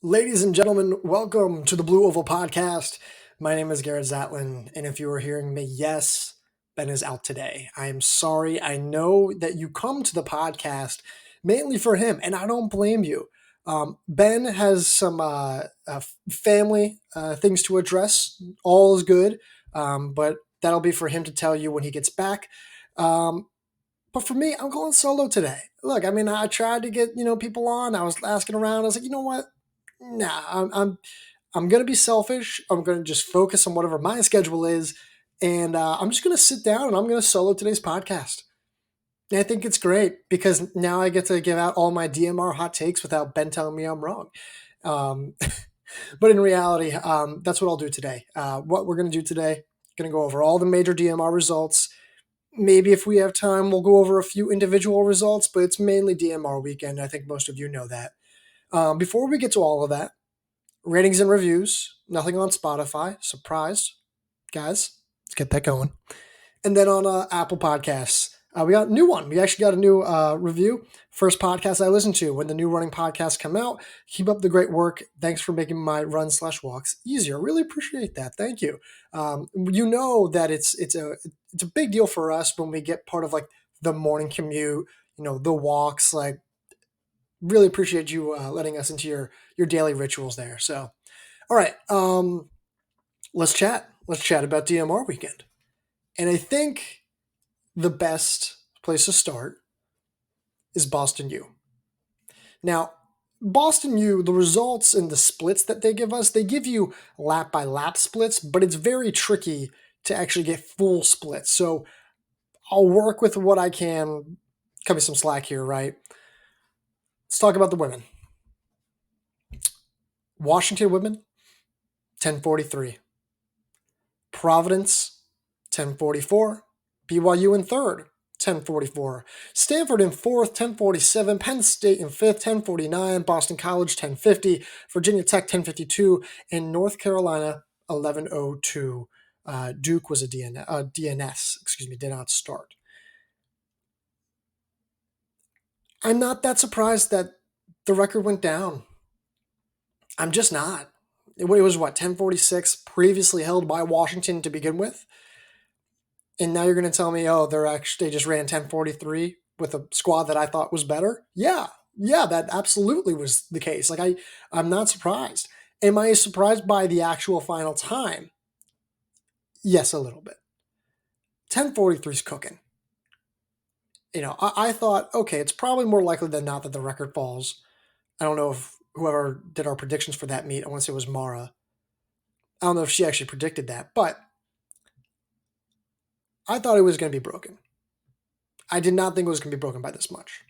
Ladies and gentlemen, welcome to the Blue Oval Podcast. My name is Garrett Zatlin, and if you are hearing me, yes, Ben is out today. I am sorry. I know that you come to the podcast mainly for him, and I don't blame you. Ben has some family things to address. All is good, but that'll be for him to tell you when he gets back. But for me, I'm going solo today. Look, I tried to get people on. I was asking around. I was like, you know what? Nah, I'm gonna be selfish. I'm gonna just focus on whatever my schedule is, and I'm just gonna sit down and I'm gonna solo today's podcast. And I think it's great because now I get to give out all my DMR hot takes without Ben telling me I'm wrong. Um, but in reality, that's what I'll do today. What we're gonna do today, gonna go over all the major DMR results. Maybe if we have time, we'll go over a few individual results, but it's mainly DMR weekend. I think most of you know that. Before we get to all of that, ratings and reviews, nothing on Spotify. Surprise, guys. Let's get that going. And then on Apple Podcasts, we got a new one. We actually got a new review. First podcast I listened to when the new running podcasts come out. Keep up the great work. Thanks for making my run/walks easier. Really appreciate that. Thank you. You know that it's a big deal for us when we get part of like the morning commute. The walks. Like, really appreciate you letting us into your daily rituals there. So, all right, let's chat. Let's chat about DMR weekend. And I think the best place to start is Boston U. Now, Boston U, the results and the splits that they give us, they give you lap by lap splits, but it's very tricky to actually get full splits. So I'll work with what I can. Cut me some slack here, right? Let's talk about the women. Washington women, 1043. Providence, 1044. BYU in third, 1044. Stanford in fourth, 1047. Penn State in fifth, 1049. Boston College, 1050. Virginia Tech, 1052. And North Carolina, 1102. Duke was a DNS, did not start. I'm not that surprised that the record went down. I'm just not. It was 1046 previously held by Washington to begin with. And now you're going to tell me, oh, they just ran 1043 with a squad that I thought was better? Yeah, that absolutely was the case. Like, I'm not surprised. Am I surprised by the actual final time? Yes, a little bit. 1043 is cooking. I thought, okay, it's probably more likely than not that the record falls. I don't know if whoever did our predictions for that meet, I want to say it was Mara. I don't know if she actually predicted that, but I thought it was going to be broken. I did not think it was going to be broken by this much.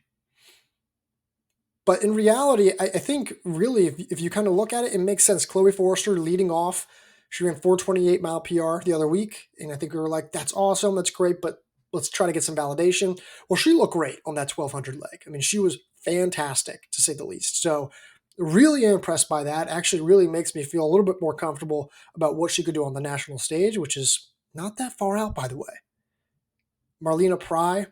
But in reality, I think really, if you kind of look at it, it makes sense. Chloe Forrester leading off, she ran 428 mile PR the other week. And I think we were like, that's awesome. That's great. But let's try to get some validation. Well, she looked great on that 1200 leg. I mean, she was fantastic to say the least. So really impressed by that. Actually really makes me feel a little bit more comfortable about what she could do on the national stage, which is not that far out, by the way. Marlena Prey,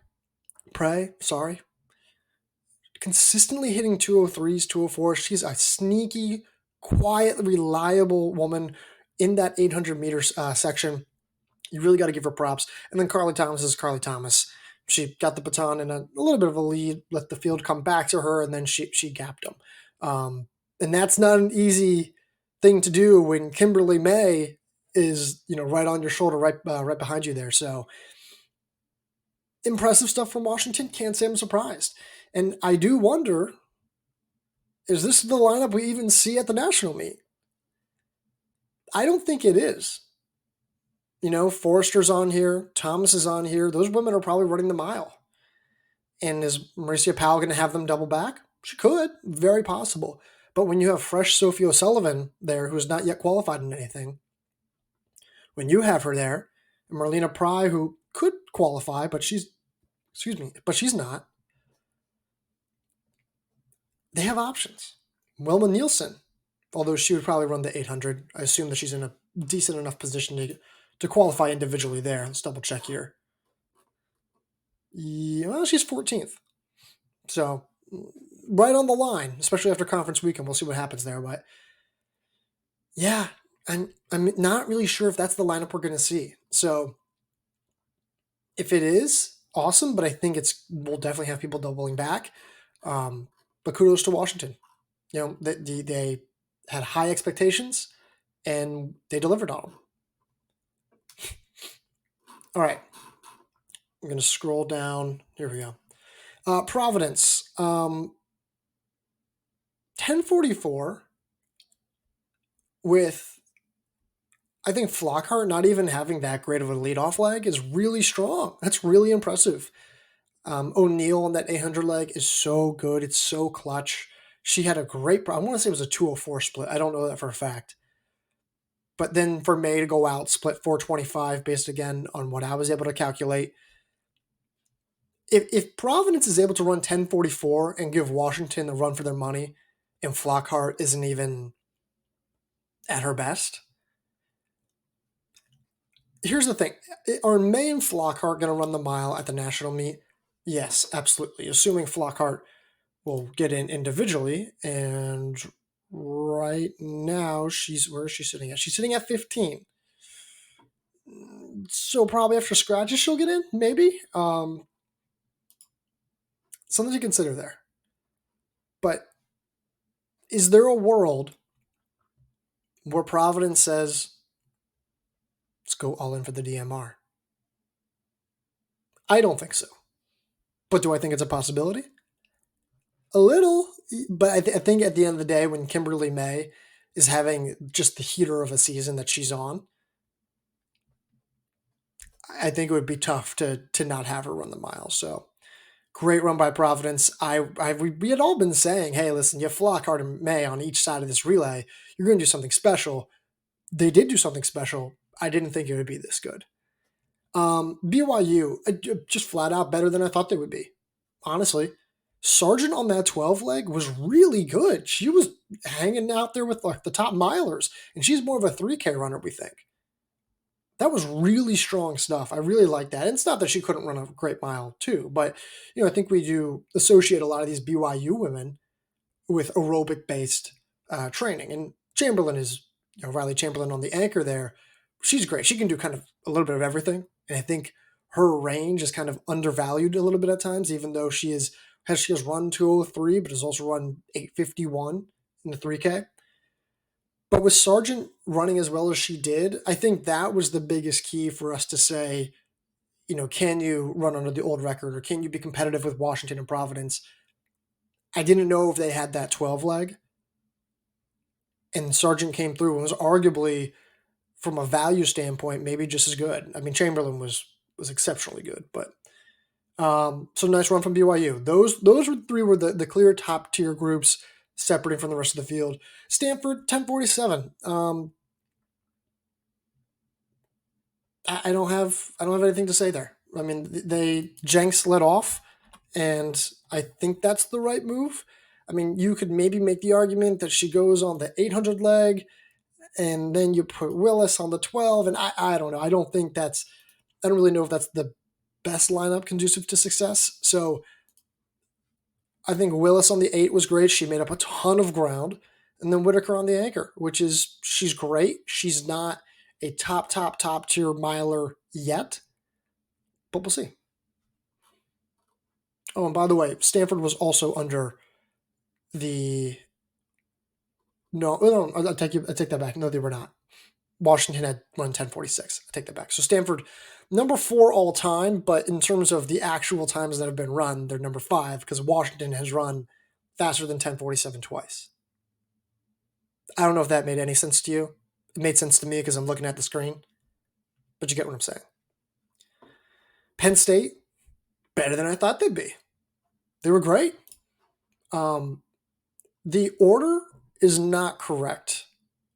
consistently hitting 203s, 204s. She's a sneaky, quiet, reliable woman in that 800 meters section. You really got to give her props. And then Carly Thomas is Carly Thomas. She got the baton in a little bit of a lead, let the field come back to her, and then she gapped them. And that's not an easy thing to do when Kimberly May is right on your shoulder, right behind you there. So impressive stuff from Washington. Can't say I'm surprised. And I do wonder, is this the lineup we even see at the national meet? I don't think it is. Forrester's on here. Thomas is on here. Those women are probably running the mile. And is Mauricia Powell going to have them double back? She could. Very possible. But when you have fresh Sophie O'Sullivan there, who's not yet qualified in anything, when you have her there, and Marlena Pry, who could qualify, but she's not, they have options. Wilma Nielsen, although she would probably run the 800, I assume that she's in a decent enough position to qualify individually there. Let's double check here. Yeah, well, she's 14th. So right on the line, especially after conference weekend. We'll see what happens there. But yeah, I'm not really sure if that's the lineup we're going to see. So if it is, awesome. But I think we'll definitely have people doubling back. But kudos to Washington. They had high expectations and they delivered on them. All right. I'm going to scroll down. Here we go. Providence. 1044 with, I think, Flockhart not even having that great of a leadoff leg is really strong. That's really impressive. O'Neal on that 800 leg is so good. It's so clutch. She had a great, I want to say it was a 204 split. I don't know that for a fact. But then for May to go out, split 425 based again on what I was able to calculate. If Providence is able to run 1044 and give Washington the run for their money, and Flockhart isn't even at her best, here's the thing. Are May and Flockhart going to run the mile at the national meet? Yes, absolutely. Assuming Flockhart will get in individually. And right now, where is she sitting at? She's sitting at 15. So probably after scratches, she'll get in, maybe. Something to consider there. But is there a world where Providence says, let's go all in for the DMR? I don't think so. But do I think it's a possibility? A little, but I think at the end of the day, when Kimberly May is having just the heater of a season that she's on, I think it would be tough to not have her run the mile. So great run by Providence. We had all been saying, hey, listen, you have Flockhart and May on each side of this relay. You're going to do something special. They did do something special. I didn't think it would be this good. BYU, just flat out better than I thought they would be. Honestly, Sargent on that 12 leg was really good. She was hanging out there with like the top milers, and she's more of a 3K runner, we think. That was really strong stuff. I really like that. And it's not that she couldn't run a great mile too, but I think we do associate a lot of these BYU women with aerobic-based training. And Chamberlain is, Riley Chamberlain on the anchor there. She's great. She can do kind of a little bit of everything. And I think her range is kind of undervalued a little bit at times, even though she has run 203, but has also run 851 in the 3K. But with Sargent running as well as she did, I think that was the biggest key for us to say, can you run under the old record or can you be competitive with Washington and Providence? I didn't know if they had that 12 leg. And Sargent came through and was arguably, from a value standpoint, maybe just as good. I mean, Chamberlain was exceptionally good, but so nice run from BYU. Those three were the clear top tier groups, separating from the rest of the field. Stanford 1047. I don't have anything to say there. I mean, Jenks led off, and I think that's the right move. I mean, you could maybe make the argument that she goes on the 800 leg, and then you put Willis on the 12, and I don't know. I don't really know if that's the best lineup conducive to success. So I think Willis on the 8 was great. She made up a ton of ground. And then Whitaker on the anchor, she's great. She's not a top tier miler yet, but we'll see. Oh, and by the way, Stanford was also under the. No, I take that back. No, they were not. Washington had run 1046. I take that back. So Stanford, number 4 all time, but in terms of the actual times that have been run, they're number 5 because Washington has run faster than 1047 twice. I don't know if that made any sense to you. It made sense to me because I'm looking at the screen, but you get what I'm saying. Penn State, better than I thought they'd be. They were great. The order is not correct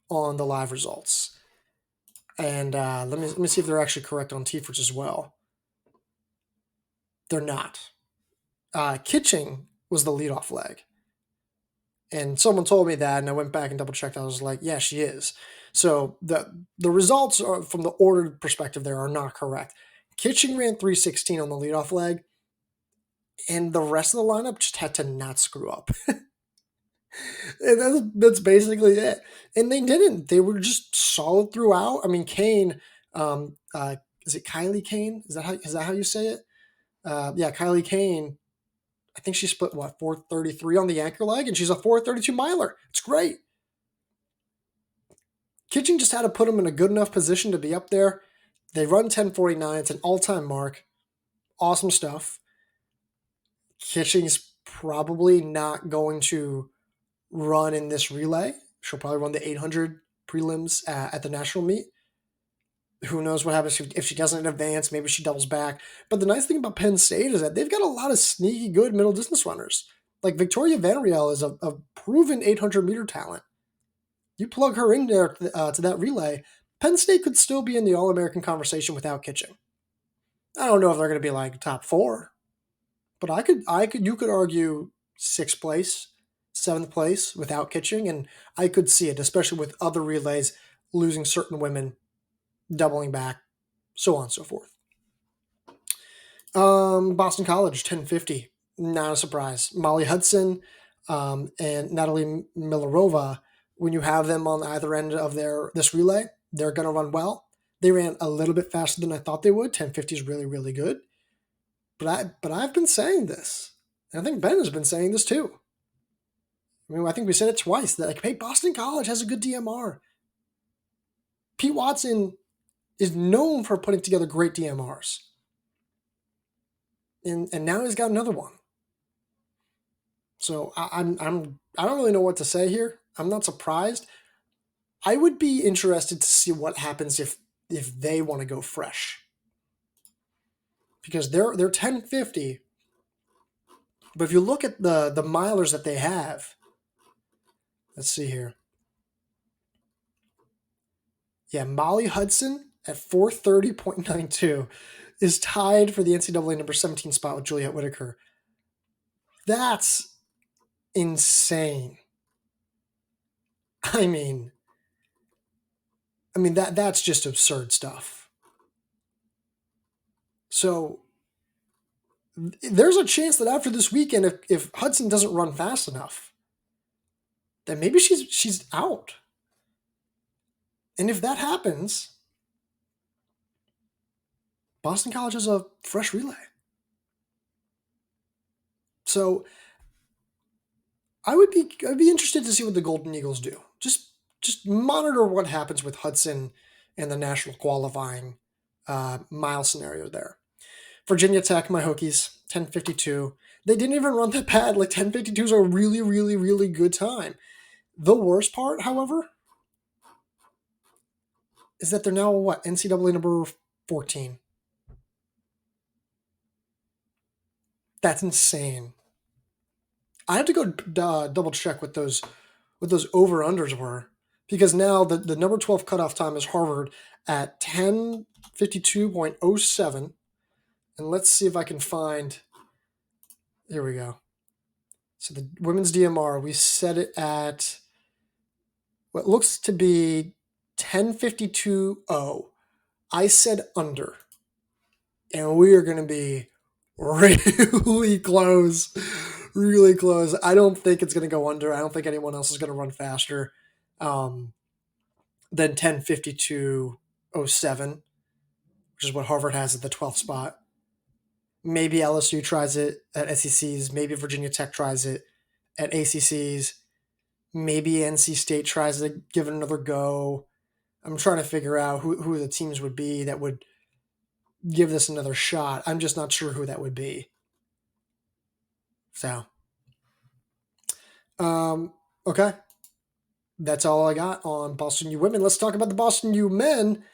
on the live results. And let me see if they're actually correct on T-Forts as well. They're not. Kitching was the leadoff leg. And someone told me that, and I went back and double-checked. I was like, yeah, she is. So the results from the ordered perspective there are not correct. Kitching ran 316 on the leadoff leg. and the rest of the lineup just had to not screw up. And that's basically it. And they didn't. They were just solid throughout. I mean, Kane, um, uh, is it Kylie Kane? Is that how you say it? Yeah, Kylie Kane. I think she split what 4:33 on the anchor leg, and she's a 4:32 miler. It's great. Kitching just had to put them in a good enough position to be up there. They run 10:49. It's an all-time mark. Awesome stuff. Kitching's probably not going to run in this relay. She'll probably run the 800 prelims at the national meet. Who knows what happens if she doesn't advance? Maybe she doubles back. But the nice thing about Penn State is that they've got a lot of sneaky good middle distance runners. Like Victoria Vanriel is a proven 800-meter talent. You plug her in there to that relay, Penn State could still be in the All-American conversation without Kitching. I don't know if they're going to be like top 4, but you could argue 6th place, 7th place without Kitching, and I could see it, especially with other relays losing certain women, doubling back, so on and so forth. Boston College, 1050. Not a surprise. Molly Hudson and Natalie Millerova, when you have them on either end of this relay, they're going to run well. They ran a little bit faster than I thought they would. 1050 is really, really good. But I've been saying this. And I think Ben has been saying this too. I mean, I think we said it twice that, like, hey, Boston College has a good DMR. Pete Watson is known for putting together great DMRs. And now he's got another one. So I don't really know what to say here. I'm not surprised. I would be interested to see what happens if they want to go fresh, because they're 1050. But if you look at the milers that they have, let's see here. Yeah, Molly Hudson at 430.92 is tied for the NCAA number 17 spot with Juliet Whitaker. That's insane. I mean that's just absurd stuff. So there's a chance that after this weekend, if Hudson doesn't run fast enough, then maybe she's out. And if that happens, Boston College has a fresh relay. So I'd be interested to see what the Golden Eagles do. Just monitor what happens with Hudson and the national qualifying mile scenario there. Virginia Tech, my Hokies, 10:52. They didn't even run that bad. Like 10:52 is a really, really, really good time. The worst part, however, is that they're now NCAA number 14. That's insane. I have to go double check what those over unders were, because now the number 12 cutoff time is Harvard at 10:52.07, and let's see if I can find. Here we go. So the women's DMR, we set it at what looks to be 10:52.0. I said under, and we are going to be really close. Really close. I don't think it's going to go under. I don't think anyone else is going to run faster than 10:52.07, which is what Harvard has at the 12th spot. Maybe LSU tries it at SECs. Maybe Virginia Tech tries it at ACCs. Maybe NC State tries to give it another go. I'm trying to figure out who the teams would be that would give this another shot. I'm just not sure who that would be. So, okay. That's all I got on Boston U women. Let's talk about the Boston U men.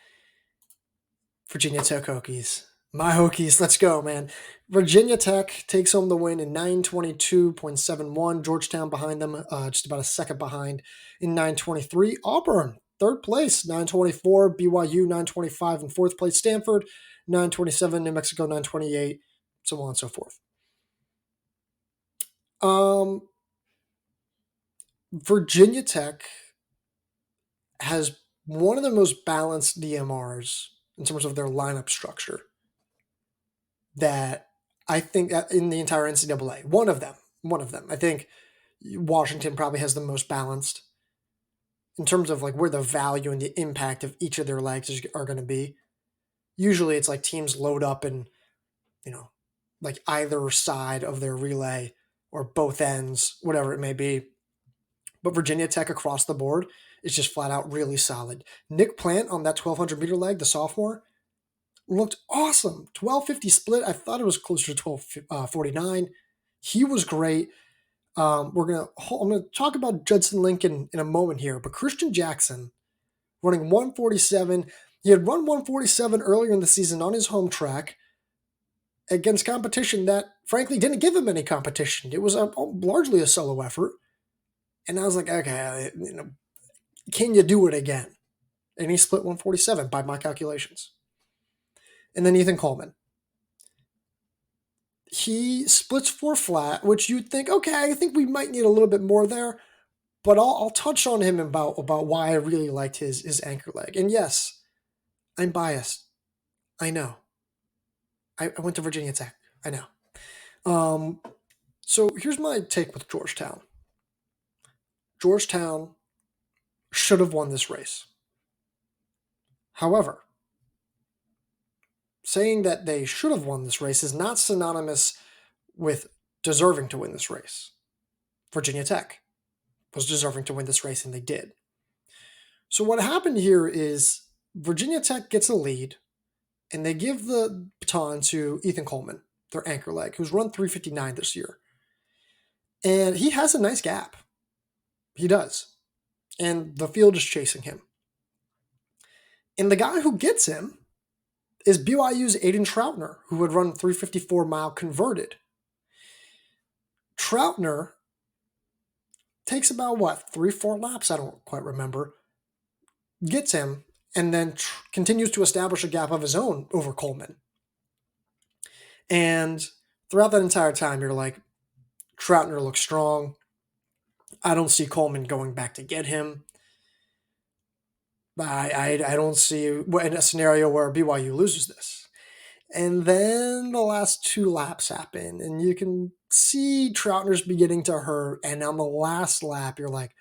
Virginia Tech Hokies. My Hokies, let's go, man. Virginia Tech takes home the win in 9:22.71. Georgetown behind them, just about a second behind in 9:23. Auburn, third place, 9:24. BYU, 9:25 in fourth place. Stanford, 9:27. New Mexico, 9:28. So on and so forth. Virginia Tech has one of the most balanced DMRs in terms of their lineup structure that I think in the entire NCAA. One of them. I think Washington probably has the most balanced in terms of like where the value and the impact of each of their legs are going to be. Usually it's like teams load up and, like either side of their relay or both ends, whatever it may be. But Virginia Tech across the board is just flat out really solid. Nick Plant on that 1200 meter leg, the sophomore, looked awesome. 1250 split. I thought it was closer to 1249. He was great. I'm gonna talk about Judson Lincoln in a moment here, but Christian Jackson running 147. He had run 147 earlier in the season on his home track against competition that frankly didn't give him any competition. It was largely a solo effort. And I was like, okay, can you do it again? And he split 147 by my calculations. And then Ethan Coleman. He splits 4 flat, which you'd think, okay, I think we might need a little bit more there. But I'll touch on him about why I really liked his anchor leg. And yes, I'm biased. I know. I went to Virginia Tech. I know. So here's my take with Georgetown. Georgetown should have won this race. However, saying that they should have won this race is not synonymous with deserving to win this race. Virginia Tech was deserving to win this race, and they did. So what happened here is Virginia Tech gets a lead, and they give the baton to Ethan Coleman, their anchor leg, who's run 359 this year. And he has a nice gap. He does. And the field is chasing him. And the guy who gets him is BYU's Aiden Troutner, who had run 354 mile converted. Troutner takes about 3-4 laps, I don't quite remember, gets him, and then continues to establish a gap of his own over Coleman. And throughout that entire time, you're like, Troutner looks strong. I don't see Coleman going back to get him. I don't see in a scenario where BYU loses this. And then the last 2 laps happen, and you can see Troutner's beginning to hurt. And on the last lap, you're like,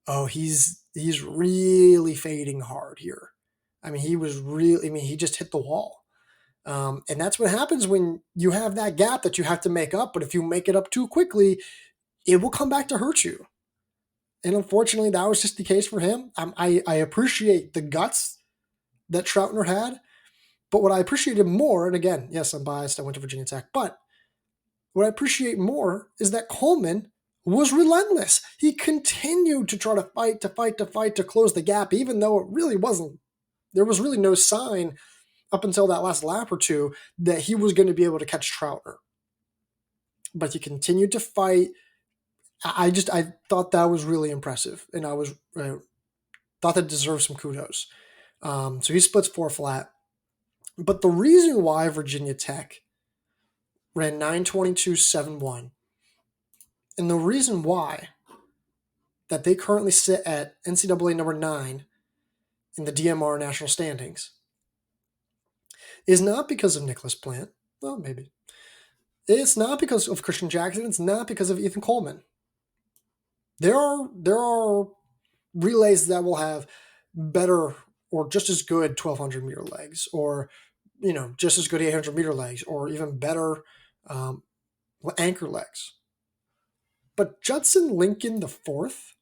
oh, he's really fading hard here. I mean, he just hit the wall. And that's what happens when you have that gap that you have to make up. But if you make it up too quickly, it will come back to hurt you. And unfortunately, that was just the case for him. I appreciate the guts that Troutner had. But what I appreciated more, and again, yes, I'm biased, I went to Virginia Tech, but what I appreciate more is that Coleman was relentless. He continued to try to fight to close the gap, even though it really wasn't. There was really no sign up until that last lap or two that he was going to be able to catch Troutner. But he continued to fight. I thought that was really impressive, and I was thought that deserved some kudos. So he splits 4 flat. But the reason why Virginia Tech ran 9:22.71, and the reason why that they currently sit at NCAA number 9 in the DMR national standings is not because of Nicholas Plant. Well, maybe. It's not because of Christian Jackson. It's not because of Ethan Coleman. There are relays that will have better or just as good 1200 meter legs, or just as good 800 meter legs, or even better anchor legs. But Judson Lincoln the fourth,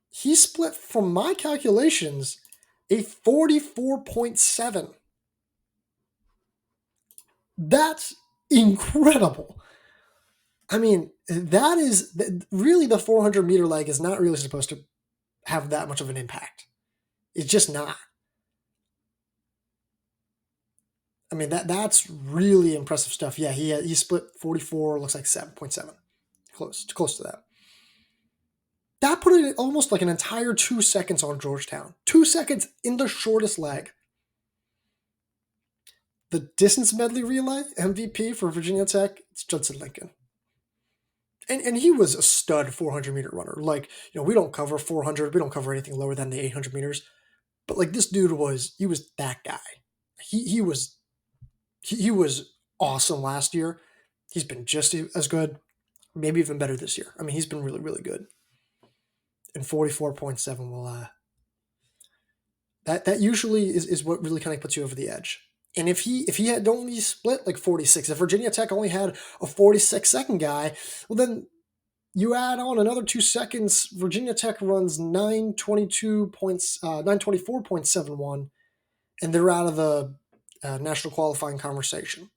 he split, from my calculations, a 44.7. That's incredible. I mean, that is really, the 400 meter leg is not really supposed to have that much of an impact. It's just not. I mean, that's really impressive stuff. Yeah, he split 44, looks like 7.7. Close to that. That put it almost like an entire 2 seconds on Georgetown. 2 seconds in the shortest leg. The distance medley relay MVP for Virginia Tech, it's Judson Lincoln. And he was a stud 400 meter runner. Like, we don't cover 400. We don't cover anything lower than the 800 meters. But like, this dude was that guy. He was awesome last year. He's been just as good, maybe even better this year. I mean, he's been really, really good. And 44.7 will that usually is what really kind of puts you over the edge. And if he had only split like 46, if Virginia Tech only had a 46-second guy, well then you add on another 2 seconds. Virginia Tech runs 924.71, and they're out of the national qualifying conversation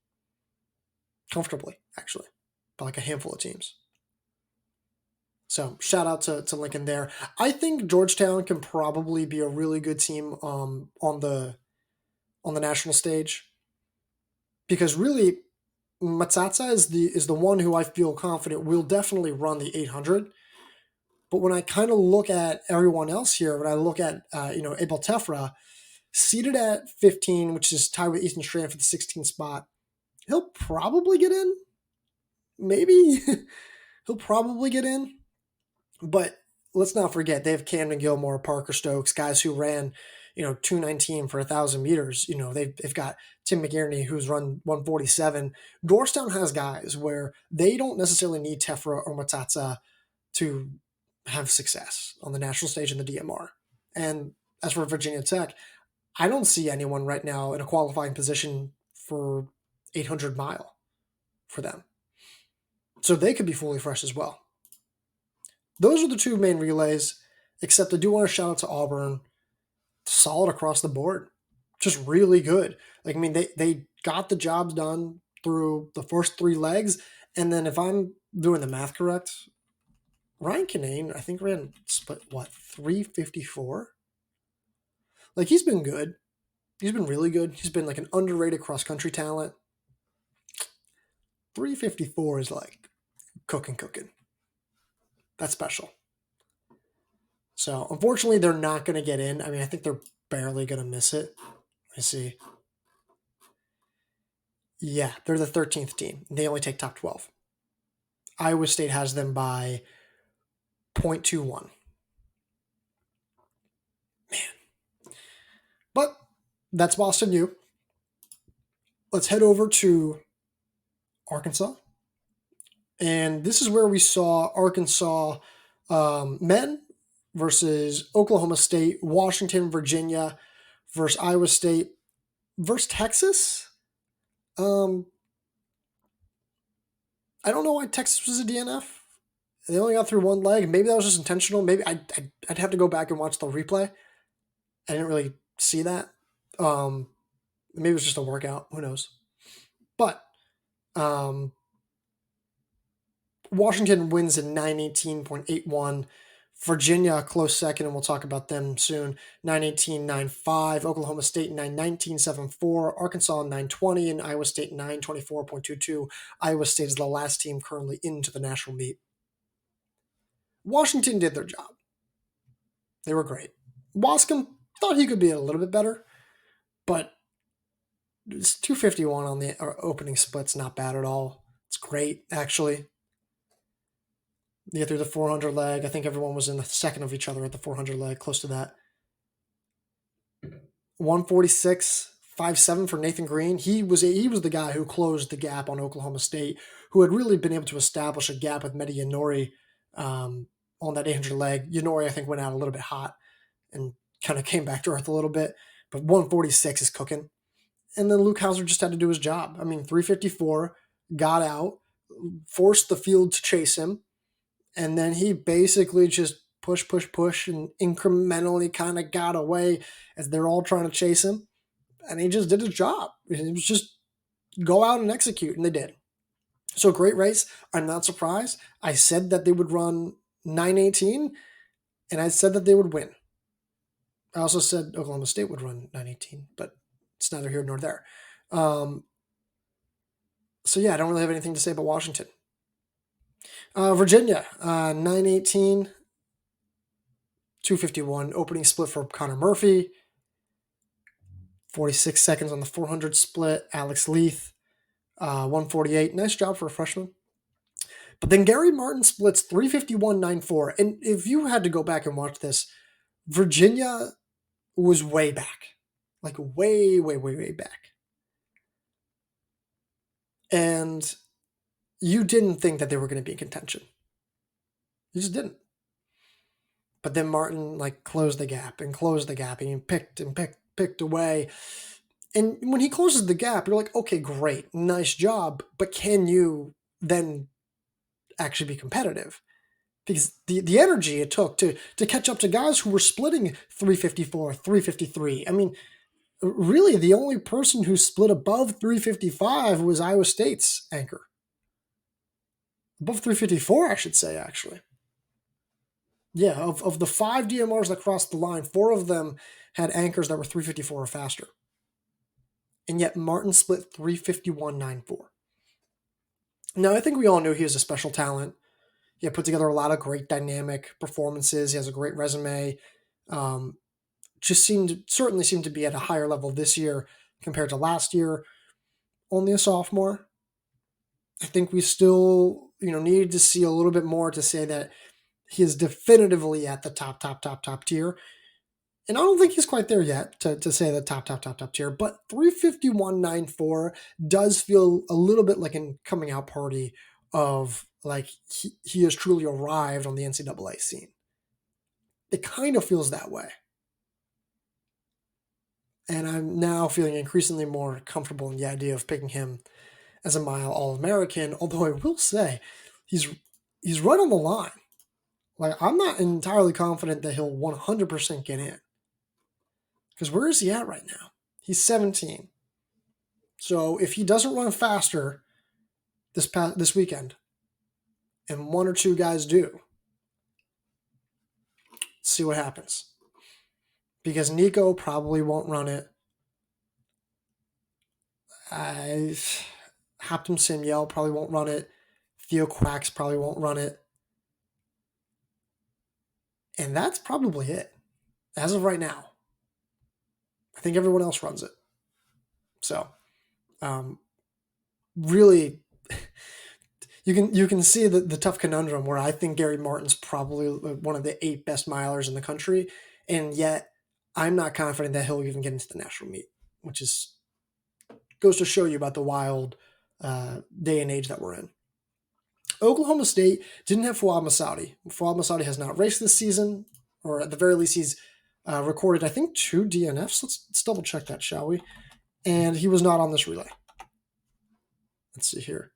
comfortably, actually, by like a handful of teams. So shout out to Lincoln there. I think Georgetown can probably be a really good team on the national stage, because really Matsatsa is the one who I feel confident will definitely run the 800. But when I kind of look at everyone else here, when I look at Abel Tefra, seated at 15, which is tied with Ethan Strand for the 16th spot, he'll probably get in. Maybe he'll probably get in. But let's not forget, they have Camden Gilmore, Parker Stokes, guys who ran, 219 for 1,000 meters. They've got Tim McGarney, who's run 147. Georgetown has guys where they don't necessarily need Tefra or Matsatsa to have success on the national stage in the DMR. And as for Virginia Tech, I don't see anyone right now in a qualifying position for 800 mile for them. So they could be fully fresh as well. Those are the two main relays, except I do want to shout out to Auburn. Solid across the board. Just really good. Like, I mean, they got the job done through the first 3 legs. And then if I'm doing the math correct, Ryan Kinane, I think, ran split, 354? Like, he's been good. He's been really good. He's been like an underrated cross-country talent. 354 is like cooking. That's special. So, unfortunately, they're not going to get in. I mean, I think they're barely going to miss it. Let me see. Yeah, they're the 13th team. They only take top 12. Iowa State has them by 0.21. Man. But that's Boston U. Let's head over to Arkansas. And this is where we saw Arkansas men versus Oklahoma State, Washington, Virginia versus Iowa State versus Texas. I don't know why Texas was a DNF. They only got through 1 leg. Maybe that was just intentional. Maybe I'd have to go back and watch the replay. I didn't really see that. Maybe it was just a workout. Who knows? But Washington wins in 918.81. Virginia, close second, and we'll talk about them soon. 918.95. Oklahoma State 919.74. Arkansas 920, and Iowa State 924.22. Iowa State is the last team currently into the national meet. Washington did their job. They were great. Wascom thought he could be a little bit better, but it's 251 on the opening split's not bad at all. It's great, actually. You get through the 400 leg. I think everyone was in the second of each other at the 400 leg, close to that. 146.57 for Nathan Green. He was the guy who closed the gap on Oklahoma State, who had really been able to establish a gap with Mehdi Yanori on that 800 leg. Yanori, I think, went out a little bit hot and kind of came back to earth a little bit, but 146 is cooking. And then Luke Hauser just had to do his job. I mean, 354, got out, forced the field to chase him, and then he basically just push, and incrementally kind of got away as they're all trying to chase him. And he just did his job. It was just go out and execute, and they did. So great race. I'm not surprised. I said that they would run 918, and I said that they would win. I also said Oklahoma State would run 918, but it's neither here nor there. So yeah, I don't really have anything to say about Washington. Virginia, 918, 251, opening split for Connor Murphy. 46 seconds on the 400 split. Alex Leith, 148. Nice job for a freshman. But then Gary Martin splits 351.94. And if you had to go back and watch this, Virginia was way back. Like way back. And you didn't think that they were going to be in contention. You just didn't. But then Martin closed the gap and he picked away. And when he closes the gap, you're like, okay, great, nice job. But can you then actually be competitive? Because the energy it took to catch up to guys who were splitting 354, 353. I mean, really, the only person who split above 355 was Iowa State's anchor. Above 354, I should say, actually. Yeah, of the 5 DMRs that crossed the line, 4 of them had anchors that were 354 or faster. And yet Martin split 351.94. Now, I think we all knew he was a special talent. He had put together a lot of great dynamic performances. He has a great resume. Certainly seemed to be at a higher level this year compared to last year. Only a sophomore. I think we still, needed to see a little bit more to say that he is definitively at the top tier. And I don't think he's quite there yet to say the top tier, but 351.94 does feel a little bit like a coming out party of he has truly arrived on the NCAA scene. It kind of feels that way. And I'm now feeling increasingly more comfortable in the idea of picking him as a mile All-American, although I will say he's right on the line. I'm not entirely confident that he'll 100% get in. Because where is he at right now? He's 17. So if he doesn't run faster this weekend, and 1 or 2 guys do, see what happens. Because Nico probably won't run it. Haptum Samuel probably won't run it. Theo Quacks probably won't run it. And that's probably it. As of right now. I think everyone else runs it. So, really, you can see the tough conundrum where I think Gary Martin's probably one of the 8 best milers in the country, and yet I'm not confident that he'll even get into the national meet, which goes to show you about the wild day and age that we're in. Oklahoma State didn't have Fouad Massaudi. Fouad Massaudi has not raced this season, or at the very least he's recorded, I think, 2 DNFs. Let's double check that, shall we? And he was not on this relay. Let's see here.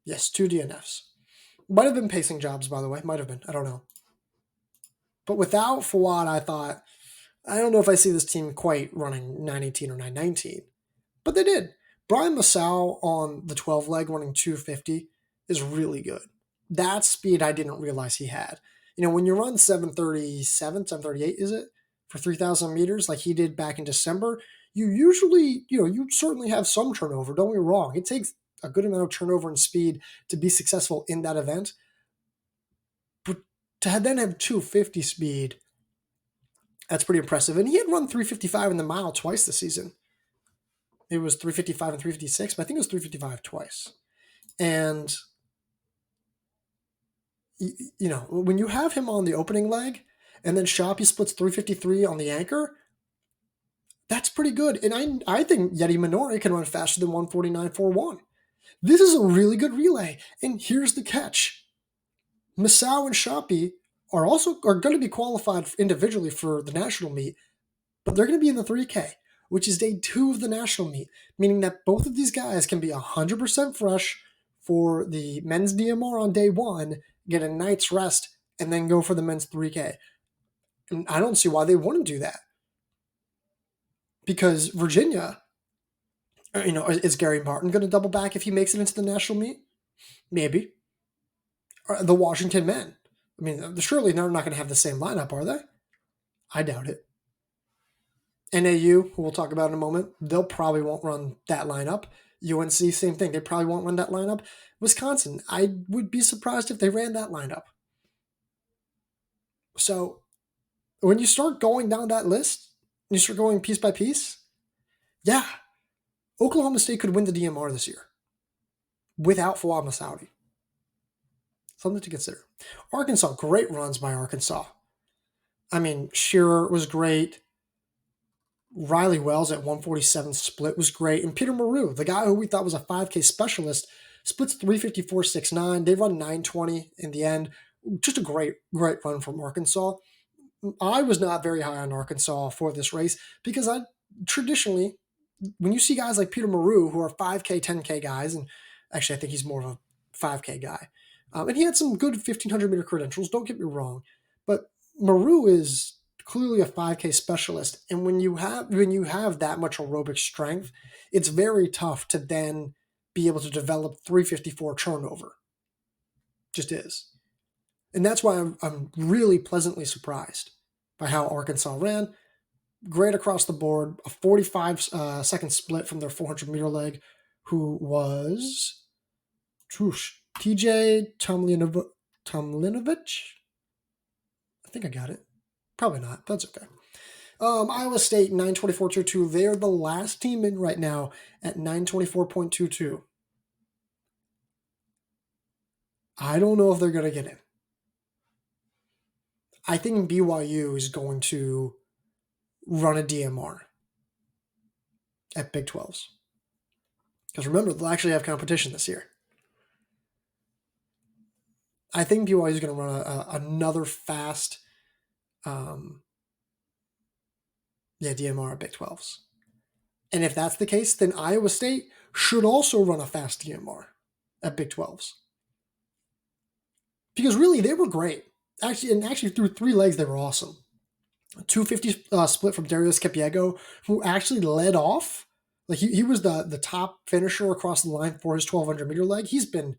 Yes, 2 DNFs. Might have been pacing jobs, by the way. Might have been. I don't know. But without Fouad, I thought, I don't know if I see this team quite running 918 or 919. But they did. Brian Massau on the 12 leg running 250 is really good. That speed I didn't realize he had. When you run 737, 738, is it? For 3,000 meters like he did back in December, you usually, you certainly have some turnover. Don't get me wrong. It takes a good amount of turnover and speed to be successful in that event. But to then have 250 speed, that's pretty impressive. And he had run 355 in the mile twice this season. It was 355 and 356, but I think it was 355 twice. And, when you have him on the opening leg and then Shoppy splits 353 on the anchor, that's pretty good. And I think Yeti Minori can run faster than 149.41. This is a really good relay. And here's the catch. Massau and Shoppy are going to be qualified individually for the national meet, but they're going to be in the 3K, which is day 2 of the national meet, meaning that both of these guys can be 100% fresh for the men's DMR on day 1, get a night's rest, and then go for the men's 3K. And I don't see why they wouldn't do that. Because Virginia, is Gary Martin going to double back if he makes it into the national meet? Maybe. The Washington men. I mean, surely they're not going to have the same lineup, are they? I doubt it. NAU, who we'll talk about in a moment, they'll probably won't run that lineup. UNC, same thing. They probably won't run that lineup. Wisconsin, I would be surprised if they ran that lineup. So when you start going down that list, you start going piece by piece, yeah, Oklahoma State could win the DMR this year without Fouad Massaudi. Something to consider. Arkansas, great runs by Arkansas. I mean, Shearer was great. Riley Wells at 147 split was great. And Peter Maru, the guy who we thought was a 5K specialist, splits 354.69. They run 920 in the end. Just a great run from Arkansas. I was not very high on Arkansas for this race because I traditionally, when you see guys like Peter Maru who are 5K, 10K guys, and actually I think he's more of a 5K guy, and he had some good 1500 meter credentials, don't get me wrong, but Maru is clearly a 5K specialist, and when you have that much aerobic strength, it's very tough to then be able to develop 354 turnover. Just is. And that's why I'm really pleasantly surprised by how Arkansas ran. Great across the board. A 45-second split from their 400-meter leg, who was TJ Tomlinovich. I think I got it. Probably not. That's okay. Iowa State 924.22. They're the last team in right now at 924.22. I don't know if they're going to get in. I think BYU is going to run a DMR at Big 12s. Because remember, they'll actually have competition this year. I think BYU is going to run another fast DMR at Big 12s. And if that's the case, then Iowa State should also run a fast DMR at Big 12s. Because really, they were great. Actually, through 3 legs, they were awesome. 250 split from Darius Capiego, who actually led off. Like he was the top finisher across the line for his 1200 meter leg. He's been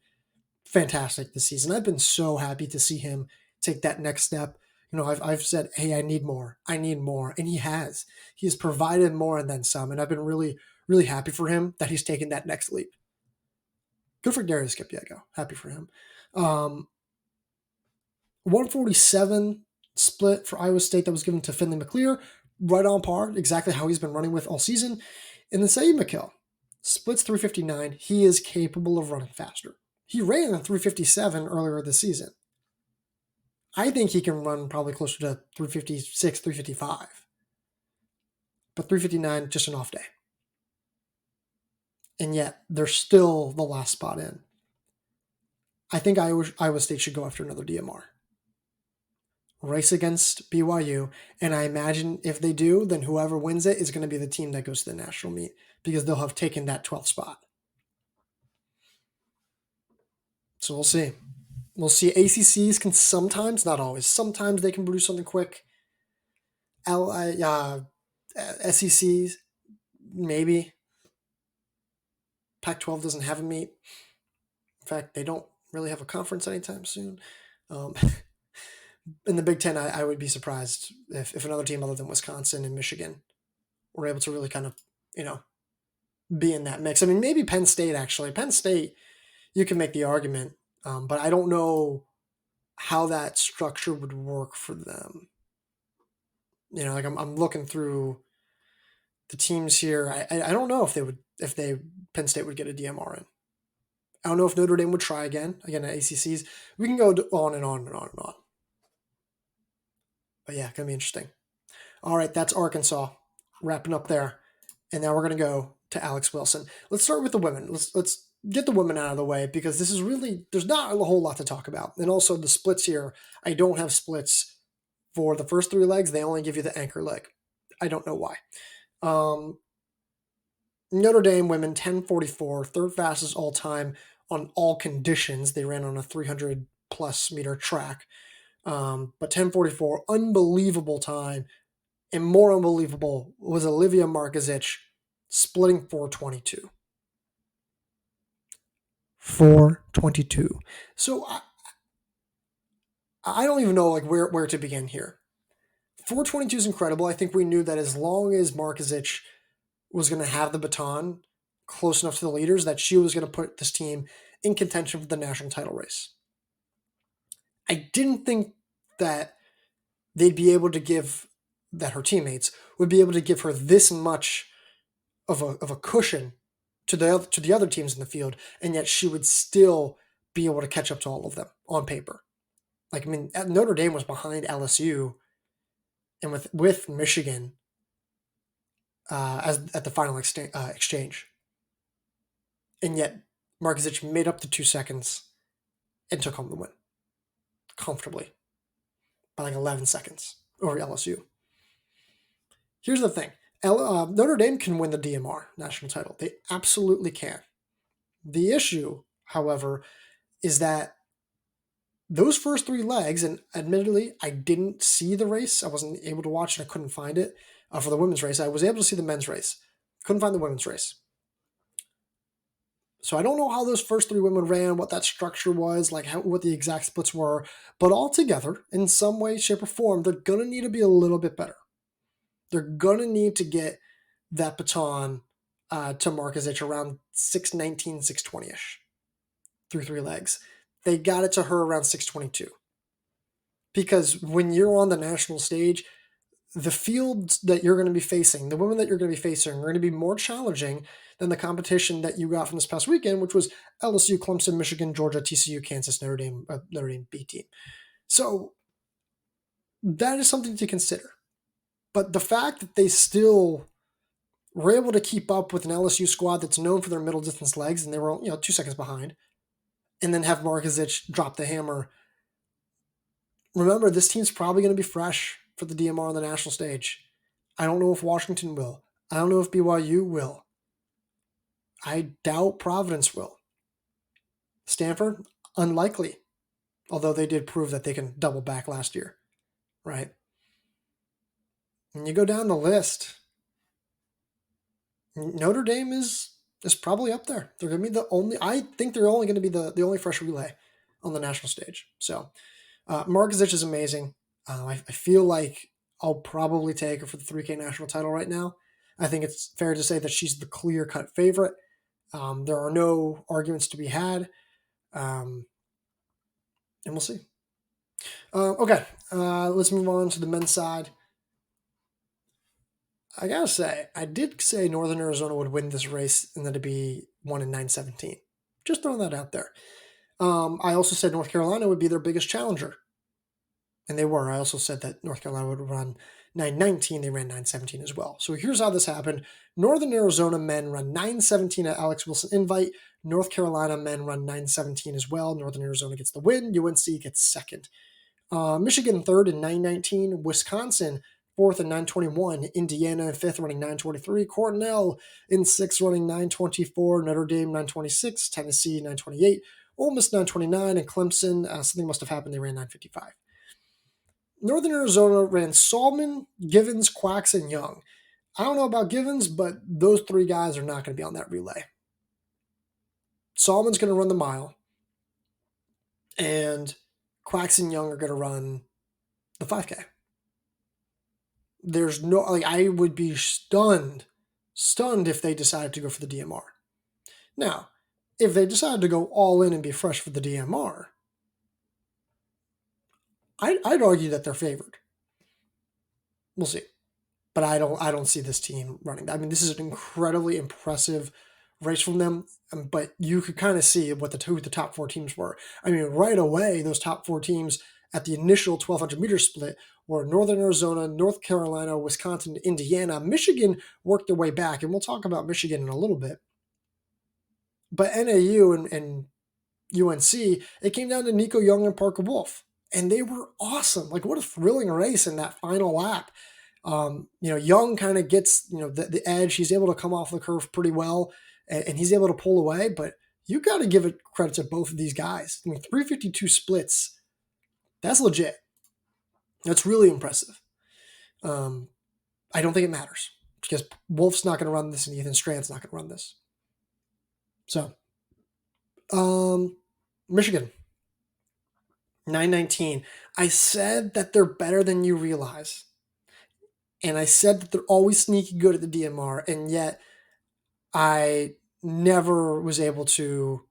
fantastic this season. I've been so happy to see him take that next step. You know, I've said, hey, I need more, and he has. He has provided more and then some, and I've been really, really happy for him that he's taken that next leap. Good for Darius Capiego. Happy for him. 147 split for Iowa State that was given to Finley McClear, right on par, exactly how he's been running with all season. And then Saeed McKill splits 359. He is capable of running faster. He ran a 357 earlier this season. I think he can run probably closer to 356, 355. But 359, just an off day. And yet, they're still the last spot in. I think Iowa State should go after another DMR. Race against BYU, and I imagine if they do, then whoever wins it is going to be the team that goes to the national meet because they'll have taken that 12th spot. So we'll see. We'll see. ACCs can sometimes, not always, sometimes they can produce something quick. SECs, maybe. Pac-12 doesn't have a meet. In fact, they don't really have a conference anytime soon. In the Big Ten, I would be surprised if another team other than Wisconsin and Michigan were able to really kind of, be in that mix. I mean, maybe Penn State, actually. Penn State, you can make the argument, but I don't know how that structure would work for them. I'm looking through the teams here. I don't know if Penn State would get a DMR in. I don't know if Notre Dame would try again at ACCs. We can go on and on and on and on. But yeah, going to be interesting. All right, that's Arkansas. Wrapping up there. And now we're going to go to Alex Wilson. Let's start with the women. Let's get the women out of the way because this is really, there's not a whole lot to talk about. And also the splits here, I don't have splits for the first 3 legs. They only give you the anchor leg. I don't know why. Notre Dame women, 10:44, third fastest all time on all conditions. They ran on a 300-plus meter track. But 10:44, unbelievable time. And more unbelievable was Olivia Markovic splitting 4:22. 4:22. So I don't even know where to begin here. 4:22 is incredible. I think we knew that as long as Markovic was going to have the baton close enough to the leaders, that she was going to put this team in contention for the national title race. I didn't think that they'd be able to that her teammates would be able to give her this much of a cushion to the other teams in the field, and yet she would still be able to catch up to all of them on paper. Notre Dame was behind LSU and with Michigan as at the final exchange. And yet Markovic made up the 2 seconds and took home the win comfortably by like 11 seconds over LSU. Here's the thing. Notre Dame can win the DMR national title. They absolutely can. The issue, however, is that those first 3 legs, and admittedly, I didn't see the race. I wasn't able to watch it. I couldn't find it for the women's race. I was able to see the men's race. Couldn't find the women's race. So I don't know how those first 3 women ran, what that structure was, like what the exact splits were. But altogether, in some way, shape, or form, they're going to need to be a little bit better. They're going to need to get that baton to Markovic around 6:19, 6:20-ish through 3 legs. They got it to her around 6:22. Because when you're on the national stage, the fields that you're going to be facing, the women that you're going to be facing, are going to be more challenging than the competition that you got from this past weekend, which was LSU, Clemson, Michigan, Georgia, TCU, Kansas, Notre Dame B team. So that is something to consider. But the fact that they still were able to keep up with an LSU squad that's known for their middle distance legs, and they were 2 seconds behind, and then have Markovic drop the hammer. Remember, this team's probably going to be fresh for the DMR on the national stage. I don't know if Washington will. I don't know if BYU will. I doubt Providence will. Stanford, unlikely. Although they did prove that they can double back last year, right? And you go down the list, Notre Dame is probably up there. They're going to be the only, I think they're only going to be the only fresh relay on the national stage. So Markovic is amazing. I feel like I'll probably take her for the 3K national title right now. I think it's fair to say that she's the clear-cut favorite. There are no arguments to be had. And we'll see. Okay, let's move on to the men's side. I gotta say, I did say Northern Arizona would win this race and that it'd be 1 in 9:17. Just throwing that out there. I also said North Carolina would be their biggest challenger. And they were. I also said that North Carolina would run 9:19. They ran 9:17 as well. So here's how this happened. Northern Arizona men run 9:17 at Alex Wilson Invite. North Carolina men run 9:17 as well. Northern Arizona gets the win. UNC gets second. Michigan third in 9:19. Wisconsin fourth in 9:21. Indiana in fifth running 9:23. Cornell in sixth running 9:24. Notre Dame 9:26. Tennessee 9:28. Ole Miss 9:29. And Clemson, something must have happened. They ran 9:55. Northern Arizona ran Salmon, Givens, Quacks, and Young. I don't know about Givens, but those 3 guys are not going to be on that relay. Salmon's going to run the mile, and Quacks and Young are going to run the 5K. There's no, I would be stunned if they decided to go for the DMR. Now, if they decided to go all in and be fresh for the DMR, I'd argue that they're favored. We'll see. But I don't see this team running. I mean, this is an incredibly impressive race from them, but you could kind of see who the top 4 teams were. I mean, right away, those top 4 teams at the initial 1,200 meter split were Northern Arizona, North Carolina, Wisconsin, Indiana. Michigan worked their way back, and we'll talk about Michigan in a little bit. But NAU and UNC, it came down to Nico Young and Parker Wolf, and they were awesome. Like, what a thrilling race in that final lap. Young kind of gets, the edge. He's able to come off the curve pretty well, and he's able to pull away. But you got to give it credit to both of these guys. I mean, 352 splits, that's legit. That's really impressive. I don't think it matters because Wolf's not going to run this, and Ethan Strand's not going to run this. So, Michigan, 9:19. I said that they're better than you realize. And I said that they're always sneaky good at the DMR, and yet I never was able to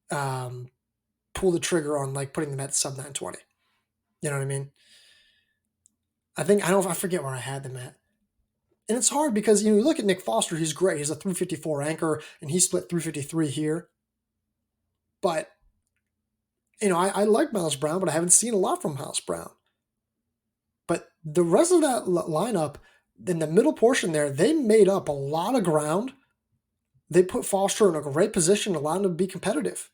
pull the trigger on putting them at sub 920. You know what I mean? I forget where I had them at. And it's hard because, you look at Nick Foster, he's great. He's a 354 anchor, and he split 353 here. But, I like Miles Brown, but I haven't seen a lot from Miles Brown. But the rest of that lineup in the middle portion there, they made up a lot of ground. They put Foster in a great position, allowed him to be competitive.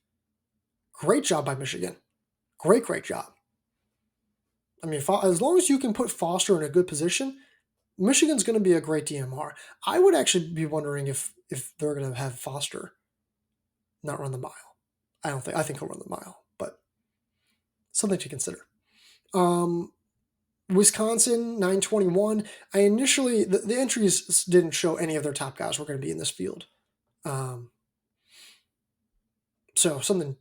Great job by Michigan. Great job. I mean, as long as you can put Foster in a good position, Michigan's going to be a great DMR. I would actually be wondering if they're going to have Foster not run the mile. I think he'll run the mile, but something to consider. Wisconsin 921. I initially the entries didn't show any of their top guys were going to be in this field. So something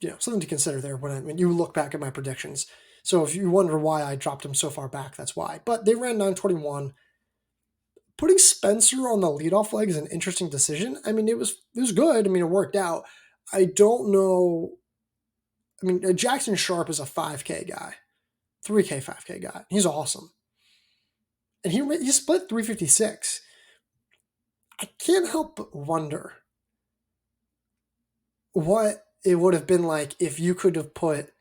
to consider there when you look back at my predictions. So if you wonder why I dropped them so far back, that's why. But they ran 921. Putting Spencer on the leadoff leg is an interesting decision. I mean, it was good. I mean, it worked out. I don't know. I mean, Jackson Sharp is a 5K guy, 3K, 5K guy. He's awesome. And he split 356. I can't help but wonder what it would have been like if you could have put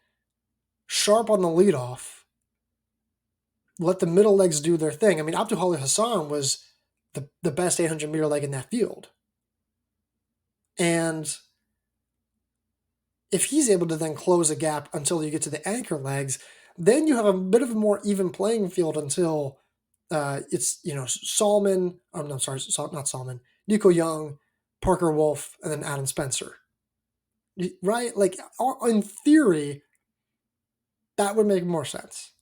Sharp on the leadoff, let the middle legs do their thing. I mean, Abdul Hassan was the best 800-meter leg in that field. And if he's able to then close a gap until you get to the anchor legs, then you have a bit of a more even playing field until it's, Salmon, not Salmon, Nico Young, Parker Wolf, and then Adam Spencer. Right? Like, in theory, that would make more sense.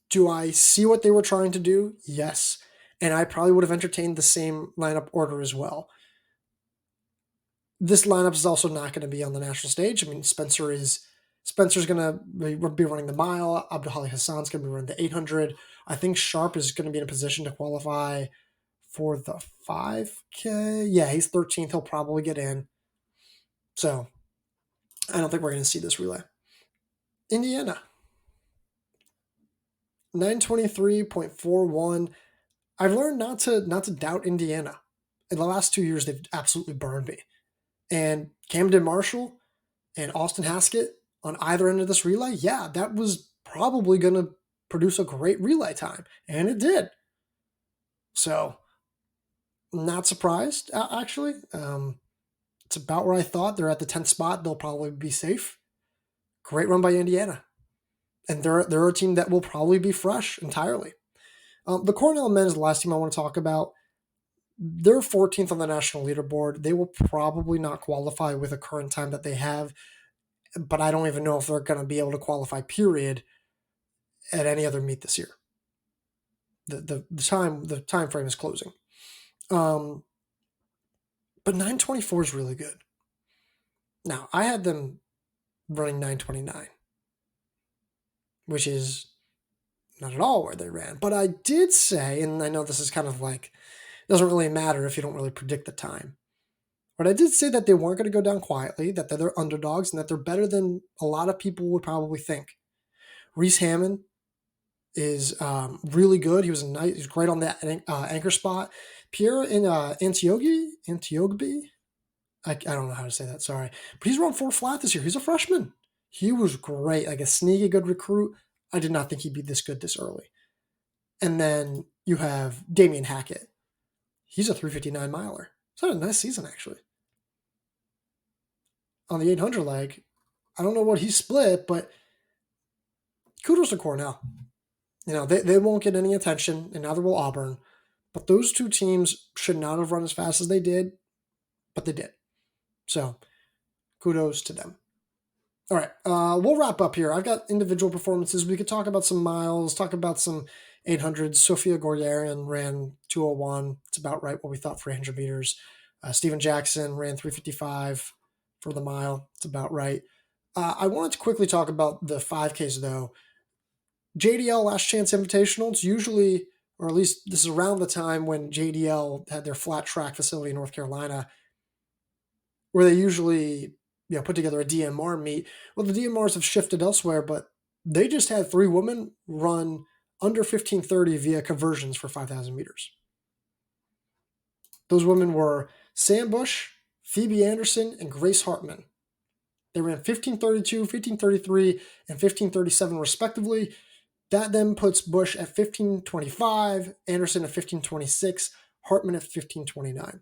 Do I see what they were trying to do? Yes. And I probably would have entertained the same lineup order as well. This lineup is also not going to be on the national stage. I mean, Spencer's going to be running the mile. Abdul Hassan's going to be running the 800. I think Sharp is going to be in a position to qualify for the 5K. Yeah, he's 13th. He'll probably get in. So I don't think we're going to see this relay. Indiana. 923.41. I've learned not to doubt Indiana. In the last 2 years, they've absolutely burned me. And Camden Marshall and Austin Haskett on either end of this relay, yeah, that was probably going to produce a great relay time. And it did. So, not surprised, actually. It's about where I thought. They're at the 10th spot. They'll probably be safe. Great run by Indiana. And they're a team that will probably be fresh entirely. The Cornell men is the last team I want to talk about. They're 14th on the national leaderboard. They will probably not qualify with the current time that they have, but I don't even know if they're going to be able to qualify, period, at any other meet this year. The time frame is closing. But 924 is really good. Now, I had them running 929, which is not at all where they ran. But I did say, and I know this is kind of like, doesn't really matter if you don't really predict the time. But I did say that they weren't going to go down quietly, that they're underdogs, and that they're better than a lot of people would probably think. Reese Hammond is really good. He's great on that anchor spot. Pierre Antiochbe, I don't know how to say that, sorry. But he's run 4 flat this year. He's a freshman. He was great, like a sneaky good recruit. I did not think he'd be this good this early. And then you have Damian Hackett. He's a 359 miler. It's had a nice season, actually. On the 800 leg, I don't know what he split, but kudos to Cornell. They won't get any attention, and neither will Auburn. But those two teams should not have run as fast as they did, but they did. So, kudos to them. All right, we'll wrap up here. I've got individual performances. We could talk about some miles, talk about some 800s. Sophia Gordarian ran 201. It's about right what we thought for 800 meters. Steven Jackson ran 355 for the mile. It's about right. I wanted to quickly talk about the 5Ks, though. JDL Last Chance Invitational, it's usually, or at least this is around the time when JDL had their flat track facility in North Carolina, where they usually put together a DMR meet. Well, the DMRs have shifted elsewhere, but they just had 3 women run under 15:30 via conversions for 5,000 meters. Those women were Sam Bush, Phoebe Anderson, and Grace Hartman. They ran 15:32, 15:33, and 15:37 respectively. That then puts Bush at 1525, Anderson at 1526, Hartman at 1529.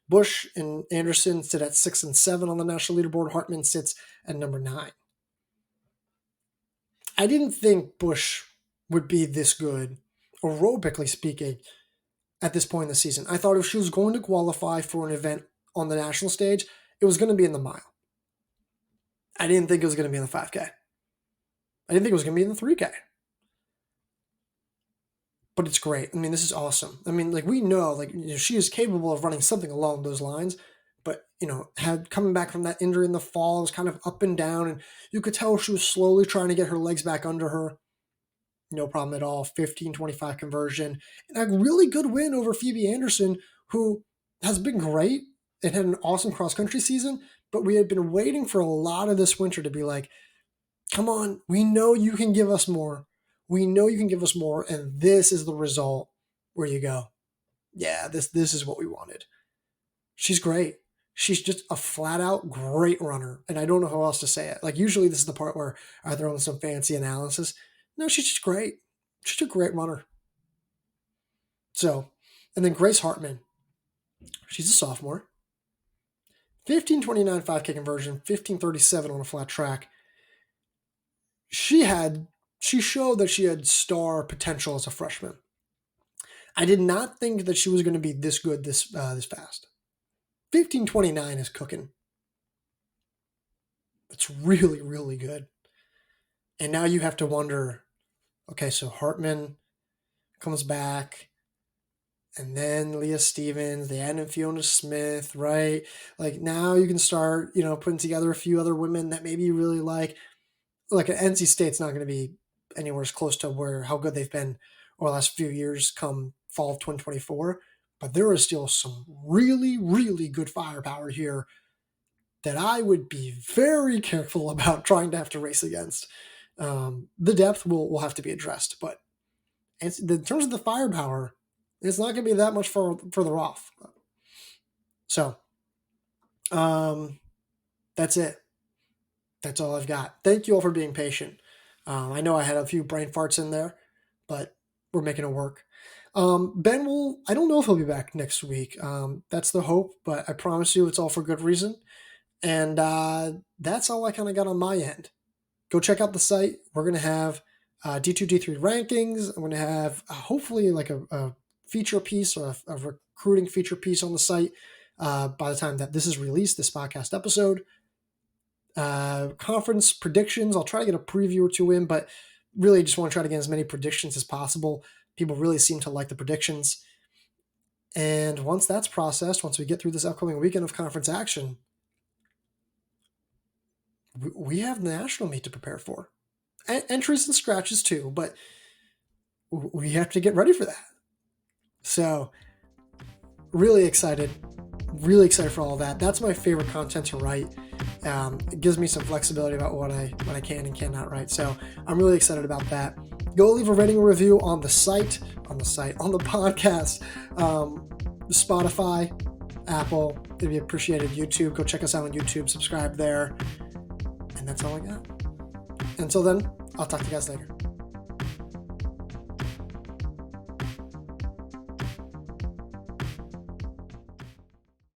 Bush and Anderson sit at 6 and 7 on the national leaderboard. Hartman sits at number 9. I didn't think Bush would be this good, aerobically speaking, at this point in the season. I thought if she was going to qualify for an event on the national stage, it was going to be in the mile. I didn't think it was going to be in the 5K. I didn't think it was going to be in the 3K. But it's great. I mean, this is awesome. I mean, like, we know, like, you know, she is capable of running something along those lines, but, you know, had coming back from that injury in the fall, it was kind of up and down, and you could tell she was slowly trying to get her legs back under her. No problem at all. 15-25 conversion. And a really good win over Phoebe Anderson, who has been great and had an awesome cross-country season, but we had been waiting for a lot of this winter to be like, come on, we know you can give us more. We know you can give us more, and this is the result where you go, yeah, this is what we wanted. She's great. She's just a flat-out great runner, and I don't know how else to say it. Like, usually this is the part where I throw in some fancy analysis. No, she's just great. She's a great runner. So, and then Grace Hartman. She's a sophomore. 15:29 5K conversion, 15:37 on a flat track. She showed that she had star potential as a freshman. I did not think that she was going to be this good this fast. 15:29 is cooking. It's really, really good. And now you have to wonder, okay, so Hartman comes back, and then Leah Stevens, they add in Fiona Smith, right? Like, now you can start, you know, putting together a few other women that maybe you really like. Like, NC State's not going to be anywhere as close to how good they've been over the last few years come fall of 2024. But there is still some really, really good firepower here that I would be very careful about trying to have to race against. The depth will have to be addressed, but in terms of the firepower, it's not going to be that much further off. So, that's it. That's all I've got. Thank you all for being patient. I know I had a few brain farts in there, but we're making it work. Ben I don't know if he'll be back next week. That's the hope, but I promise you it's all for good reason. And that's all I kind of got on my end. Go check out the site. We're going to have D2, D3 rankings. I'm going to have hopefully like a feature piece or a recruiting feature piece on the site by the time that this is released, this podcast episode. Conference predictions. I'll try to get a preview or two in, but really just want to try to get as many predictions as possible. People really seem to like the predictions. And once that's processed, once we get through this upcoming weekend of conference action, we have the national meet to prepare for. Entries and scratches too, but we have to get ready for that. So really excited for all that. That's my favorite content to write. It gives me some flexibility about what I can and cannot write. So I'm really excited about that. Go leave a rating or review on the podcast, Spotify, Apple. It'd be appreciated. YouTube, go check us out on YouTube, subscribe there. And that's all I got. Until then, I'll talk to you guys later.